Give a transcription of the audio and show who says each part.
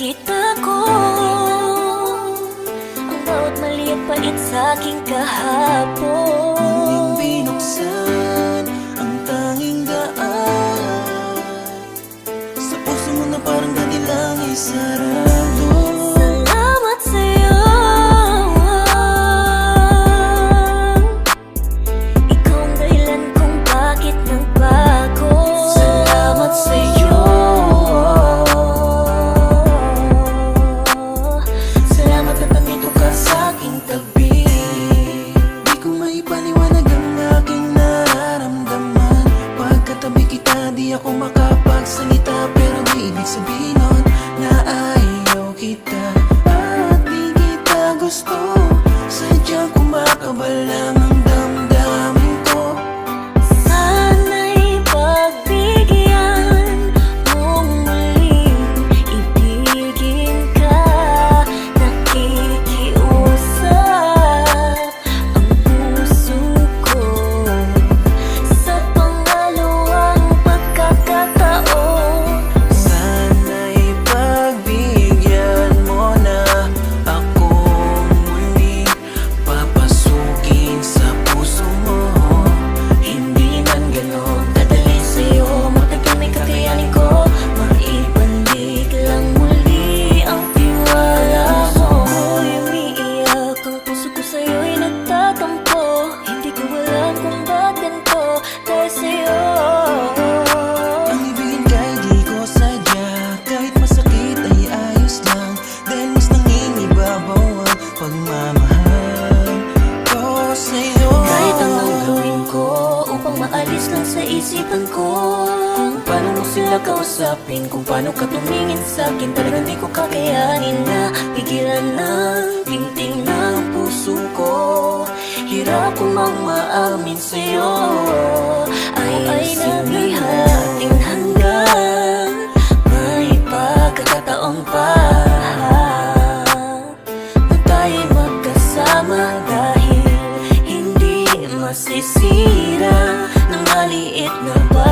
Speaker 1: nakita ko ang bawat mali at pait sa'king kahapon.
Speaker 2: Muling binuksan ang tanging daan sa puso mo na parang dati lang ay sarado.
Speaker 1: Salamat sa'yo, ikaw ang dahilan kung bakit nagbago.
Speaker 2: Salamat sa'yo, salamat at nandito ka sa'king tabi. Di ko maipaliwanag ang aking nararamdaman. Pagkatabi kita di ako makapagsalita, pero di ibig sabihin nun na ayaw kita at di kita gusto. Sadyang kumakabal lang ang damdamin ko.
Speaker 1: Sana'y pagbigyan mong muling ibigin ka. Nakikiusap ang puso ko sa pangalawang pagkakataon.
Speaker 2: Sana'y pagbigyan mo na akong muling papasukin sa puso mo. Hindi man ganon kadali sa'yo, matagal may kakayanin ko. Maibalik lang muli ang tiwala mo.
Speaker 1: Ako'y umiiyak, ang puso ko sa'yo'y nagtatampo. Hindi ko alam kung ba't ganito dahil sa'yo.
Speaker 2: Ang ibigin ka'y di ko sadya, kahit masakit ay ayos lang. Dahil mas nangingibabaw ang pagmamahal ko sa'yo.
Speaker 1: Kahit anong gawin ko upang maalis lang sa isipan ko,
Speaker 2: Kung paano mo sila kausapin, kung paano ka tumingin sa'kin, talagang di ko kakayanin na pigilan ng tingting ng puso ko. Hirap kong maamin sa'yo,
Speaker 1: ay
Speaker 2: ayusin na
Speaker 1: naghahating hanggang
Speaker 2: may pagkakataon pa na tayo'y magkasama, dahil hindi masisira ng maliit na bagay.